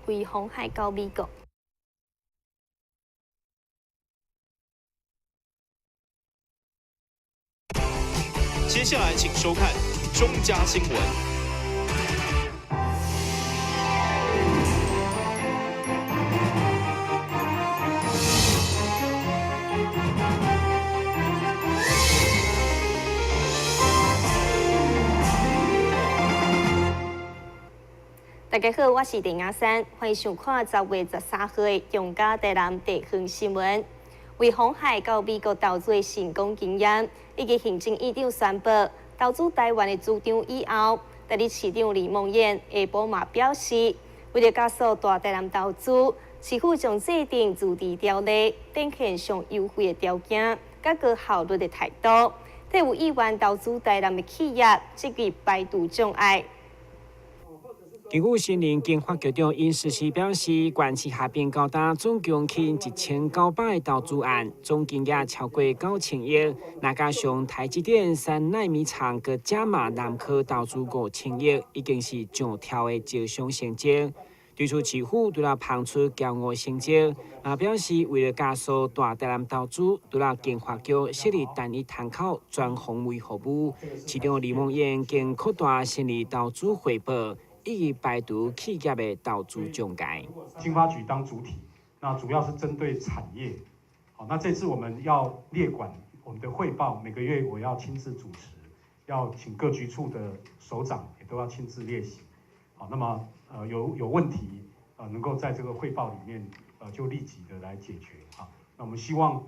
为红海到美国。接下来请收看中嘉新闻。大家好，我是林雅珊，欢迎收看10月13号的中嘉台南地方新闻。为红海到美国投资的成功经验，以及行政院长宣布投资台湾的主张以后，台日市长李孟燕下晡嘛表示，为了加速大台南投资，市府将制定自治条例，展现上优惠的条件，甲高效率的态度，替有意愿投资台南的企业积极排除障碍。根据新任经发局长尹时期表示，县市下边高达总共近1900个投资案，总金额超过9000亿。那加上台积电3奈米厂佮加码南科投资5000亿，已经是上跳的招商成绩。对此，市府除了放出骄傲成绩，也表示为了加速大台南投资，除了经发局设立单一窗口专方位服务，市长李孟燕更扩大新的投资回报。以排除企业的投资障碍。经发局当主体，那主要是针对产业。好，那这次我们要列管我们的汇报，每个月我要亲自主持，要请各局处的首长也都要亲自列席。好，那么有问题能够在这个汇报里面就立即的来解决。好，那我们希望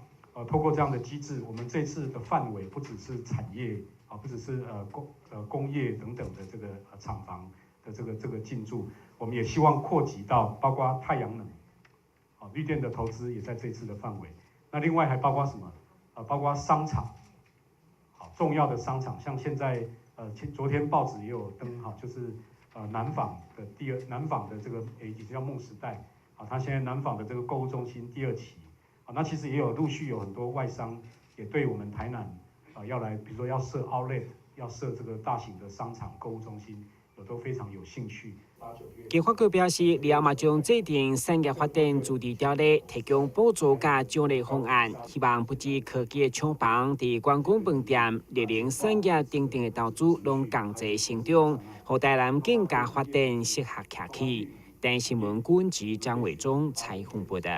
透过这样的机制，我们这次的范围不只是产业不只是工业等等的这个厂房。这个进驻，我们也希望扩及到包括太阳能，绿电的投资也在这次的范围。那另外还包括什么？包括商场，好重要的商场，像现在昨天报纸也有登就是南纺的南纺的这个以前叫梦时代，它现在南纺的这个购物中心第2期，那其实也有陆续有很多外商也对我们台南要来，比如说要设 outlet， 要设这个大型的商场购物中心。都非常有兴趣。经发局表示，以后嘛将制定产业发展自治条例，提供补助加奖励方案，希望不止科技的厂房、伫观光饭店、热能产业等等的投资，拢共齐成长，让台南更加发展适合徛起。台新闻管及张伟忠采访报道。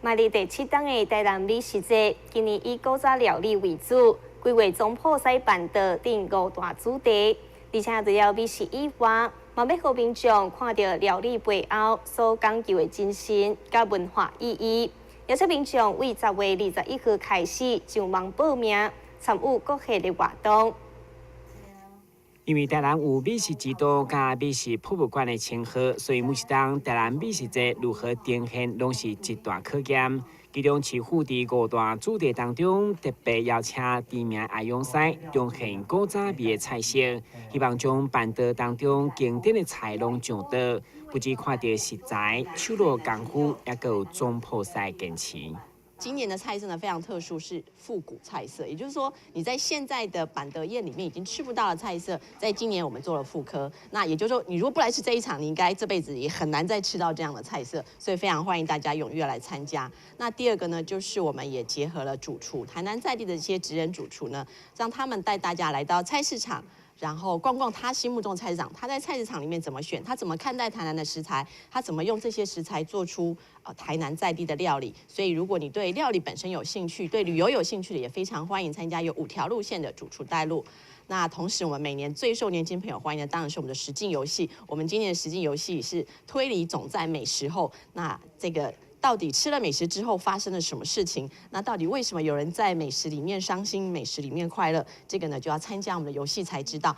迈入第7档的台南美食节，今年以古早料理为主，规划总铺西办道定5大主题。而且除了美食以外，嘛要互民众看到料理背后所讲究的精神甲文化意义。邀请民众为10月21号开始上网报名，参与各项的活动。因为台南有美食之都加美食博物馆的称号，所以每一档台南美食节如何呈现，拢是一大考验。其中，市府伫5大主题当中，特别邀请知名阿勇师呈现古早味的菜色，希望将办道当中经典的菜拢上道，不止看到食材、手路功夫，也有总铺师坚持。今年的菜色呢非常特殊，是复古菜色，也就是说你在现在的板德宴里面已经吃不到的菜色，在今年我们做了复刻。那也就是说，你如果不来吃这一场，你应该这辈子也很难再吃到这样的菜色，所以非常欢迎大家踊跃来参加。那第二个呢，就是我们也结合了主厨，台南在地的这些职人主厨呢，让他们带大家来到菜市场。然后逛逛他心目中的菜市场，他在菜市场里面怎么选，他怎么看待台南的食材，他怎么用这些食材做出台南在地的料理。所以如果你对料理本身有兴趣，对旅游有兴趣的，也非常欢迎参加有5条路线的主厨带路。那同时，我们每年最受年轻朋友欢迎的当然是我们的实境游戏。我们今年的实境游戏是推理总在美食后，那这个。到底吃了美食之后发生了什么事情？那到底为什么有人在美食里面伤心，美食里面快乐？这个呢，就要参加我们的游戏才知道。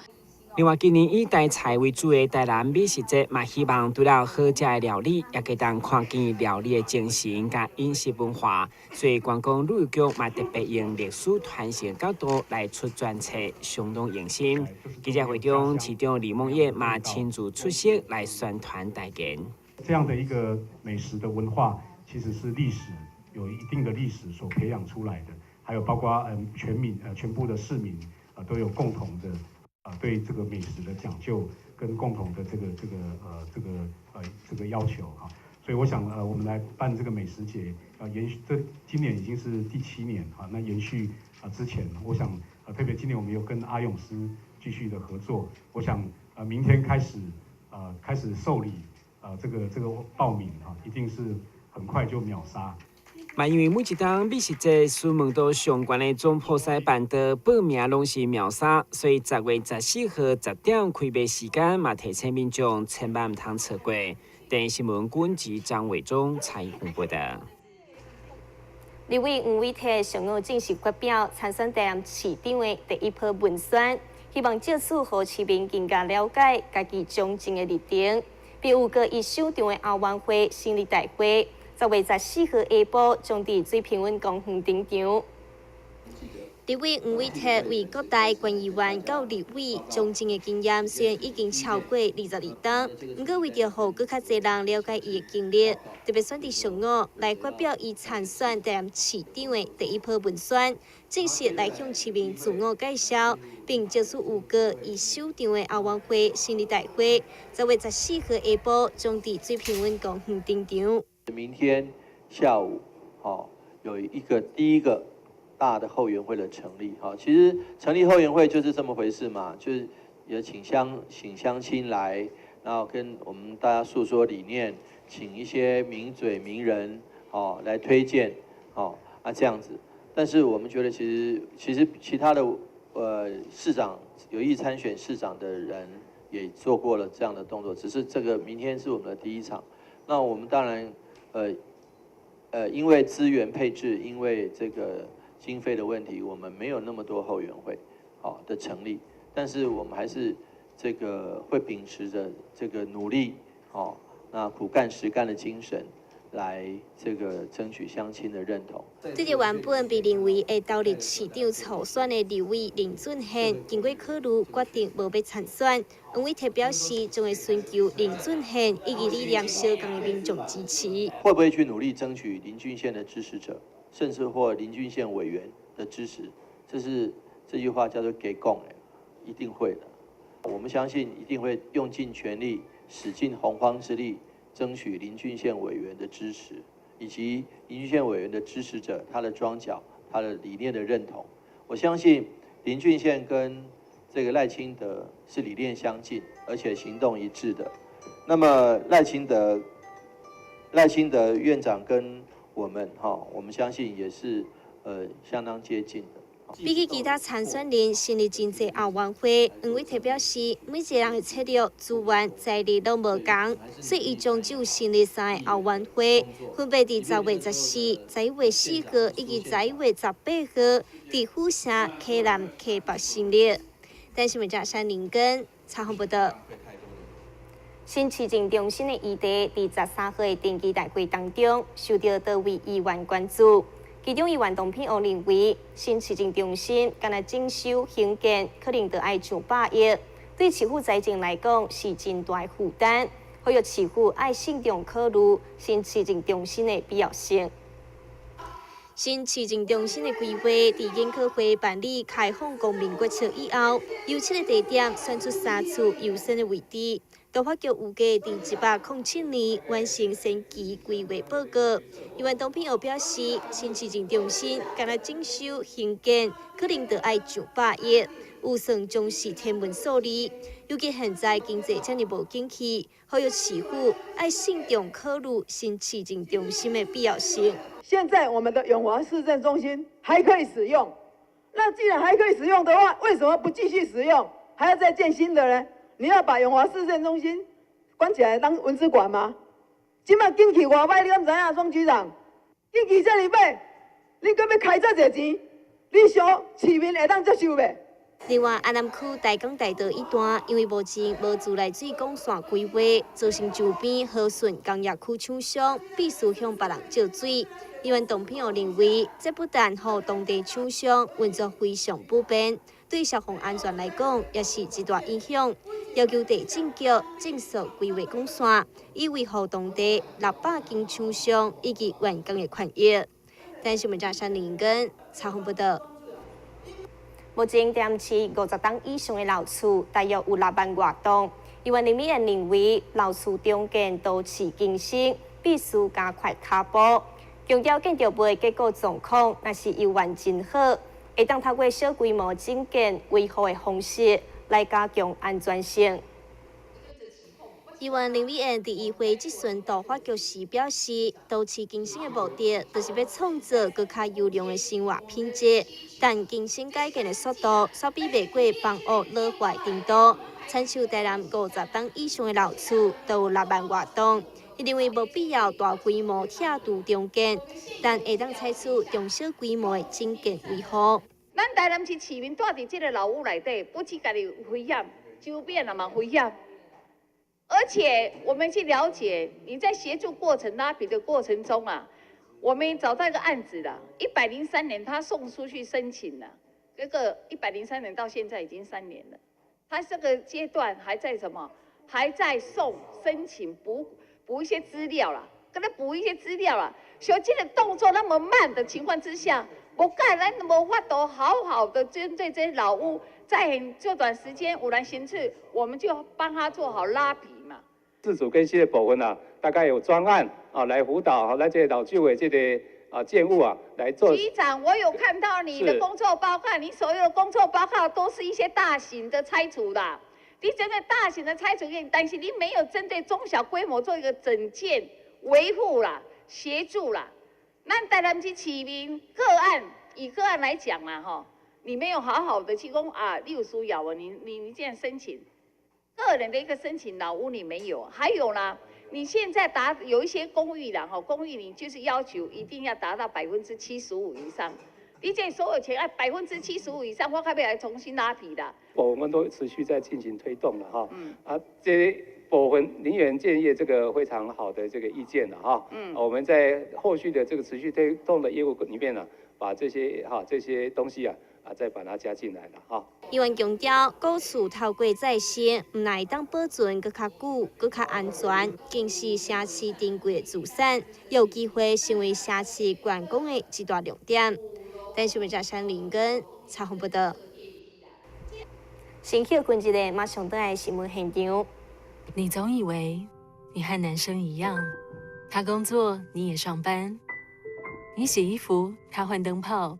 另外，今年以台菜为主的台南美食节，嘛希望除了好食的料理，也可当看见料理的精神甲饮食文化。所以，观光旅游局嘛特别用历史传承角度来出专册，相当用心。记者会中，市长李孟燕嘛亲自出席来宣传大言。这样的一个美食的文化。其实是历史有一定的历史所培养出来的，还有包括全部的市民都有共同的对这个美食的讲究，跟共同的这个要求哈。所以我想我们来办这个美食节，延续今年已经是第7年哈，那延续之前，我想特别今年我们有跟阿勇师继续的合作，我想明天开始受理这个报名哈，一定是很快就秒杀。嘛，因为每一档美食节询问到相关的总铺师办的报名拢是秒杀，所以10月14号10点开卖时间嘛，提醒民众千万唔通错过。电新闻管及张伟忠采访报道。立委吴伟泰上午正式发表参选担任市长的第一波文宣，希望借此让市民更加了解家己从政的立场，并有个以首场的奥运会成立大会。10月14号下晡将伫最平稳公园登场。立委吴伟泰为各大县议员到立委从政的经验，虽然已经超过22档，不过为着让更较侪人了解伊的经历，特别选伫上午来发表伊参选担任市长的第一波文宣，正式来向市民自我介绍，并借此有个以首场的奥运会成立大会。10月14号下晡将伫最平稳公园登场。明天下午，有第一个大的后援会的成立，其实成立后援会就是这么回事嘛，就是也请乡亲来，然后跟我们大家诉说理念，请一些名嘴名人，来推荐，这样子。但是我们觉得其实其他的市长有意参选市长的人也做过了这样的动作，只是这个明天是我们的第一场。那我们当然因为资源配置，因为这个经费的问题，我们没有那么多后援会的成立，但是我们还是这个会秉持着这个努力那苦干实干的精神，来这个争取乡亲的认同。对着原本被认为会倒立市长初选的立委林俊宪，经过考虑决定无要参选。吴伟泰表示，将会寻求林俊宪以及理念相同的民众支持。会不会去努力争取林俊宪的支持者，甚至或林俊宪委员的支持？这句话叫做给共一定会的。我们相信一定会用尽全力，使尽洪荒之力，争取林俊宪委员的支持，以及林俊宪委员的支持者他的庄脚、他的理念的认同。我相信林俊宪跟这个赖清德是理念相近，而且行动一致的。那么赖清德院长跟我们相信也是相当接近的。比起其他参选人成立真济奥运会，吴伟泰表示，每一个人的策略、资源、财力都无同，所以伊将就成立3个奥运会，分别伫10月14、11月4号以及11月18號伫釜山、溪南、溪北成立。但是，文山林根采访报道。新市政中心的议题伫13号的登记大会当中，受到多位议员关注。其中议员董品欧认为，新市政中心干那征收兴建，可能就要上100亿，对市府财政来讲是真大的负担。呼吁市府要慎重考虑新市政中心的必要性。新市政中心的规划伫研讨会办理开放公民决策以后，优先的地点选出3处优先的位置。都发局预计伫107年完成先期规划报告。议员董品欧表示，新市政中心干那征收兴建，可能就要上100亿，有算重视天文数字。尤其现在经济这么无景气，呼吁市府要慎重考虑新市政中心的必要性。现在我们的永华市政中心还可以使用，那既然还可以使用的话，为什么不继续使用，还要再建新的呢？你要把永华市政中心关起来当文资馆吗？今麦景气偌歹，你敢知影，庄局长？景气这么歹，你搁要开这侪钱，你想市民会当接受袂？另外，安南区大港大道一段，因为目前无自来水管线规划，造成周边和顺工业区厂商必须向别人借水。议员董品欧认为，这不但让当地厂商运作非常不便，对消防安全来讲也是一大影响。要求地政局正式规划管线，以维护当地600间厂商以及员工的权益。但是，文山林根采访报道。目前，店市50档以上的楼厝，大约有6万外栋。因为林美燕认为，老厝中间都市更新，必须加快脚步。强调建筑物结构状况若是优完真好，会当透过小规模增建维护的方式来加强安全性。议员林美燕伫议会即阵度发局时表示，都市更新的目的，就是要创造更较优良的生活品质。但更新改建的速度，稍比袂过房屋老化程度。亲像台南50栋以上的老厝，都有6万外栋。伊认为无必要大规模拆除重建，但会当采取中小规模的增建维护。咱台南市市民住伫这个老屋内底，不只家己有危险，周边也嘛危险。而且我们去了解，你在协助过程拉皮的过程中啊，我们找到一个案子了，103年他送出去申请了，这个103年到现在已经3年了，他这个阶段还在什么？还在送申请补一些资料啦，跟他补一些资料啦。所以这个动作那么慢的情况之下，不干咱无法度好好的针对这些老屋，在很短时间有来行刺，我们就帮他做好拉皮嘛。自主更新的部分啊，大概有专案啊来辅导咱这个老旧的这个建物啊来做。局长，我有看到你的工作报告，你所有的工作报告都是一些大型的拆除的。你针对大型的拆除有点担心，你没有针对中小规模做一个整建维护啦、协助啦。咱台南市市民个案，以个案来讲啦，哈，你没有好好的去讲啊，你有需要啊，你这样申请，个人的一个申请老屋你没有，还有啦，你现在有一些公寓啦，哈，公寓你就是要求一定要达到75%以上。你这所有权按75%以上，我还要来重新拉皮的。我们都持续在进行推动了哈。这部分林园建议这个非常好的这个意见了哈。我们在后续的这个持续推动的业务里面呢，把这些东西啊再把它加进来了哈。议员强调，古厝透过再生，唔乃当保存更较久、更较安全，更是社区珍贵的资产，有机会成为社区观光的一大亮点。但是，记者林根采访报道。新休困一个马上倒来新闻现场。你总以为你和男生一样，他工作你也上班，你洗衣服他换灯泡，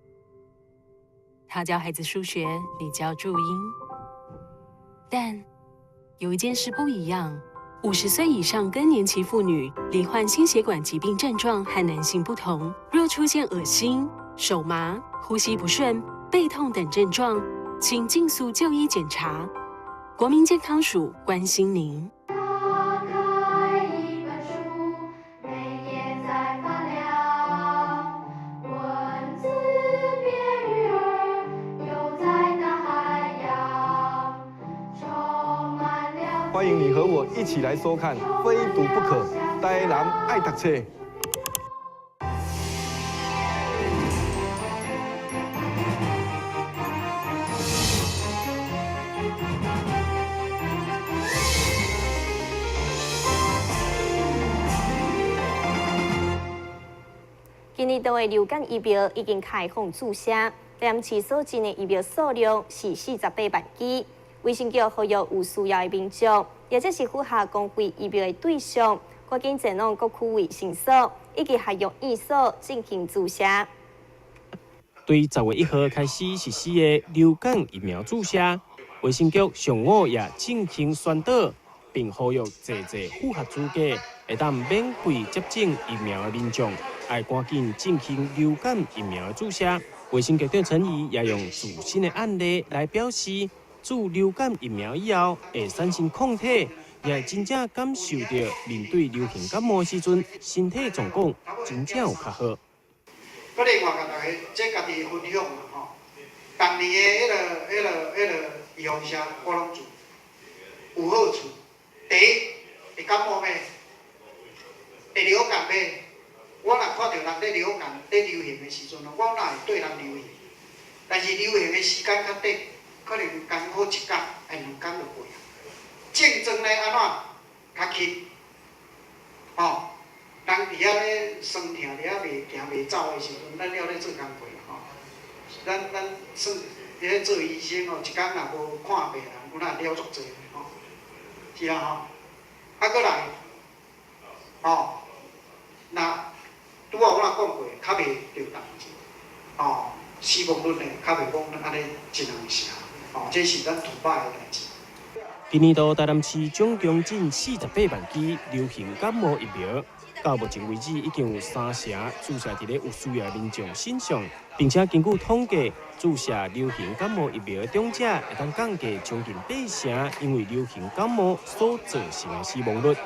他教孩子数学你教注音。但有一件事不一样，50岁以上更年期妇女罹患心血管疾病症状和男性不同，若出现恶心、手麻、呼吸不顺、背痛等症状，请尽速就医检查。国民健康署关心您。欢迎你和我一起来收看《非读不可》，台南爱读册。今年度的流感疫苗已经开放注射，但市所进的疫苗数量是48万剂。卫生局呼吁有需要的民众，也就是符合公费疫苗的对象，赶紧前往各区卫生所以及学药院所进行注射。对10月1号开始实施的流感疫苗注射，卫生局上午也进行宣导，并呼吁侪符合资格会当免费接种疫苗的民众，要赶紧进行流感疫苗的注射。卫生局长陈仪也用自身的案例来表示。注流感疫苗以后，会产生抗体，也真正感受到面对流行感冒时阵，身体状况真正有较好。我另外甲大家即家己分享啦吼，当年的迄个预防针我拢做，有好处。第一，会感冒咩？会流感咩？我若看到人在流感、在流行的时阵，我哪会对人流行？但是流行的时间较短。可能刚好1天、2天就过啊。竞争咧安怎较轻？吼，人伫遐咧酸痛，伫遐袂走的时阵，咱了咧做工课吼。咱算伫咧做医生吼，一天若无看病人，有哪了足济吼。是啊吼，啊，过来，吼，那拄好我若讲过，较袂着代志，吼，死亡率呢，较袂讲安尼真难写，吼，这是咱突发的代志。今年度台南市总共进48万剂流行感冒疫苗。到目前为止，已经有3成注射伫咧有需要的民众身上，并且根据统计，注射流行感冒疫苗的长者会当降低将近8成因为流行感冒所造成的死亡率。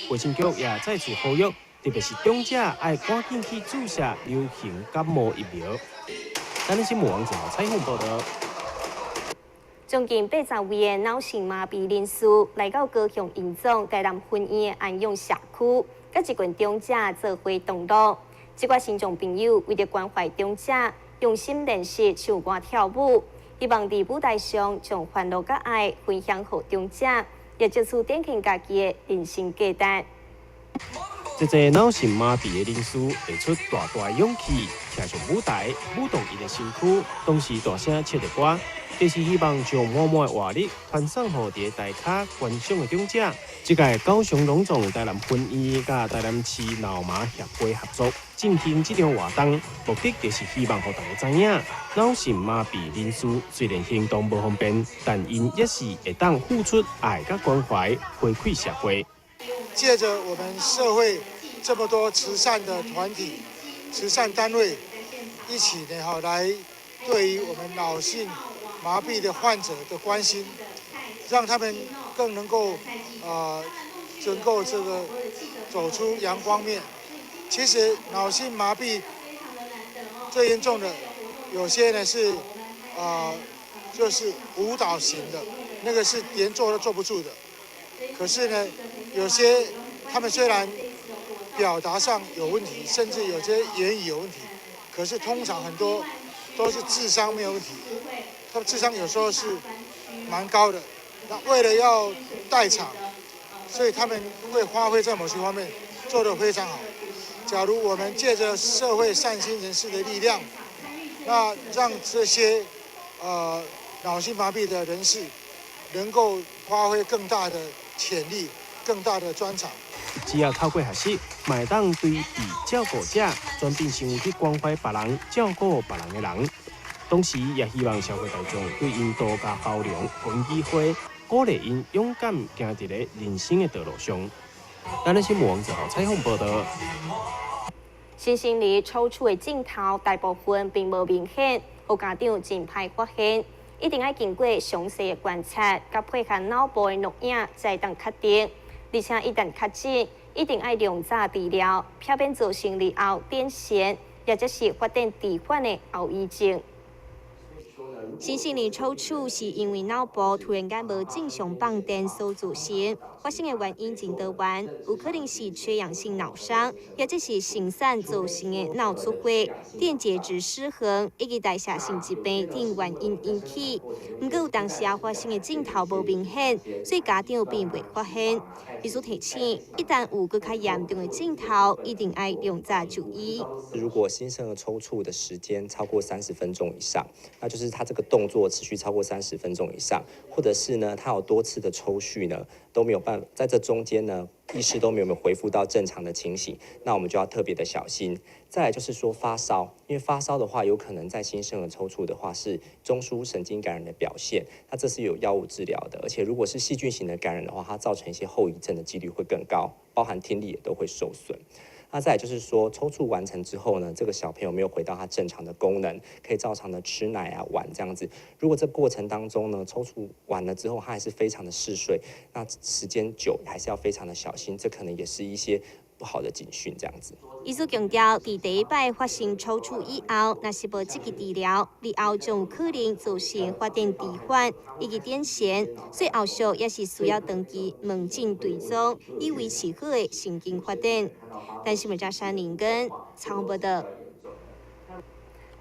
卫生局也再次呼吁，特别是长者要赶紧去注射流行感冒疫苗。台南新闻网综合采访报道。将近80位的脑性麻痹人士来到高雄营总台南婚姻的安养社区。甲一群长者做伙同乐，一寡新众朋友为了关怀长者，用心练习唱歌跳舞，希望伫舞台上将欢乐甲爱分享给长者，也借此展现家己的人生价值。这个脑性麻痹的人士会出大大勇气，站上舞台，舞动伊的身躯，同时大声唱着歌，就是希望将满满的活力传送给伫台卡观赏的长者。这届高雄隆重台南婚姻甲台南市脑麻协会合作进行这场活动，目的就是希望让大家知影，脑性麻痹人士虽然行动不方便，但因也是会当付出爱甲关怀，回馈社会。借着我们社会这么多慈善的团体、慈善单位一起呢，来对于我们脑性麻痹的患者的关心，让他们更能够这个走出阳光面。其实脑性麻痹最严重的，有些呢是就是舞蹈型的，那个是连坐都坐不住的。可是呢，有些他们虽然表达上有问题，甚至有些言语有问题，可是通常很多都是智商没有问题。他们智商有时候是蛮高的。那为了要代场，所以他们会发挥在某些方面做得非常好。假如我们借着社会善心人士的力量，那让这些脑性麻痹的人士能够发挥更大的潜力、更大的专长。只要透过学习，嘛会当对被照顾者转变成为去关怀别人、照顾别人的人。同时，也希望社会大众对因多加包容、给机会，鼓励因勇敢行伫咧人生的道路上。咱的新闻网综合采访报道。新生儿抽搐的镜头大部分并无明显，有家长真歹发现，一定要经过详细的观察，甲配合脑部的录影，才当确定。而且一旦确诊，一定要量早治疗，避免造成日后癫痫，或者是发展迟缓的后遗症。新生儿抽搐是因为脑部突然间无正常放电所造成，发生的原因真多元，有可能是缺氧性脑伤，或者是肾散造成的脑出血、电解质失衡以及代谢性疾病等原因引起。不过有当时发生的镜头无明显，所以家长并未发现。医师提醒，一旦有更较严重的镜头，一定要量早就医。如果新生儿抽搐的时间超过30分钟以上，那就是他这个动作持续超过30分钟以上，或者是呢，他有多次的抽搐呢，都没有办法在这中间呢，意识都没有恢复到正常的情形，那我们就要特别的小心。再来就是说发烧，因为发烧的话，有可能在新生儿抽搐的话是中枢神经感染的表现，那这是有药物治疗的，而且如果是细菌型的感染的话，它造成一些后遗症的几率会更高，包含听力也都会受损。那再来就是说，抽搐完成之后呢，这个小朋友没有回到他正常的功能，可以照常的吃奶啊、玩这样子。如果这过程当中呢，抽搐完了之后，他还是非常的嗜睡，那时间久还是要非常的小心，这可能也是一些不好的警讯这样子。医师强调，伫第一摆发生抽搐以后，若是无积极治疗，日后将有可能造成发展迟缓以及癫痫，所以后续也是需要长期门诊追踪，以维持好的神经发展。但新闻加山林根采访报道。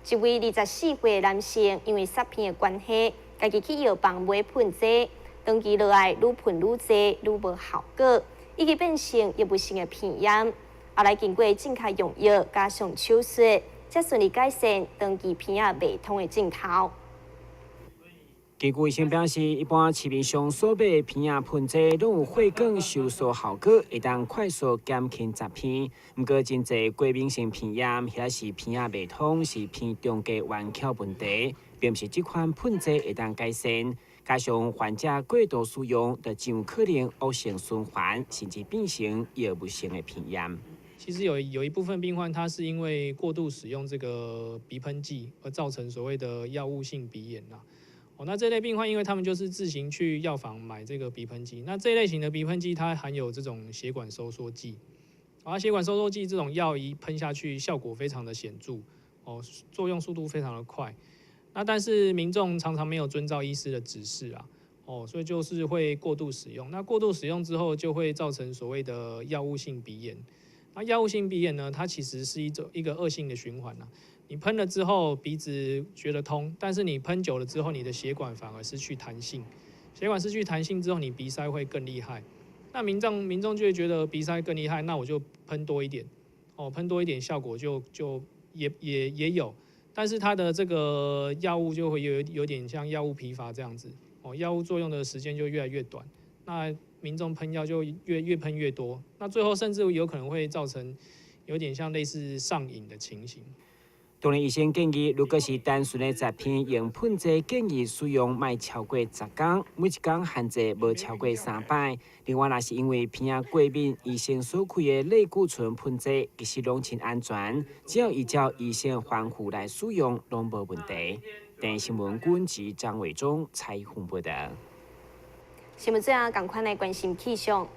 一位24岁的男性，因为杀片的关系，家己去药房买喷剂，长期落来愈喷愈多，愈无效果，已经变成药物性的片炎。后来经过正确用药加上手术，才顺利改善长期片仔未通的镜头。根据医生表示，一般市面上所买的片仔喷剂拢有血管收缩效果，会当快速减轻疾病。不过，真侪过敏性鼻炎，或是片仔未通，是片中间弯曲问题，并不是这款喷剂会当改善。加上患者过度使用，就真有可能恶性循环，甚至变成药物性的鼻炎。其实有一部分病患，他是因为过度使用这个鼻喷剂而造成所谓的药物性鼻炎啦。那这类病患，因为他们就是自行去药房买这个鼻喷剂，那这一类型的鼻喷剂它含有这种血管收缩剂，血管收缩剂这种药一喷下去，效果非常的显著，作用速度非常的快。那但是民众常常没有遵照医师的指示啊，所以就是会过度使用。那过度使用之后，就会造成所谓的药物性鼻炎。那药物性鼻炎呢，它其实是一个恶性的循环啊。你喷了之后，鼻子觉得通，但是你喷久了之后，你的血管反而失去弹性。血管失去弹性之后，你鼻塞会更厉害。那民众就会觉得鼻塞更厉害，那我就喷多一点，喷多一点效果就也有，但是它的这个药物就会有点像药物疲乏这样子，药物作用的时间就越来越短。那民众喷药就越喷越多，那最后甚至有可能会造成有点像类似上瘾的情形。当然，医生建议，如果是单纯的疾病，用喷剂建议使用莫超过10天，每一天限制无超过3摆。另外，若是因为鼻仔过敏，医生所开的类固醇喷剂其实拢真安全，只要依照医生吩咐来使用，拢无问题。电视新闻管及张伟忠采访报道。新闻最后赶快来关心气象。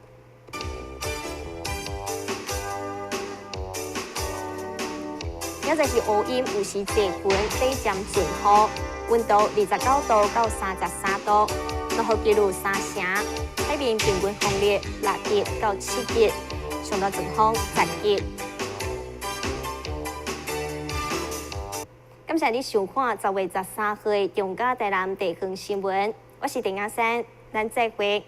今日是乌阴，有时低云，底渐晴雨，温度29度到33度，落雨记录3成，海面平均风力6级到7级，上到阵风10级。感谢你收看10月13号的中嘉台南地方新闻，我是陈雅珊，咱再会。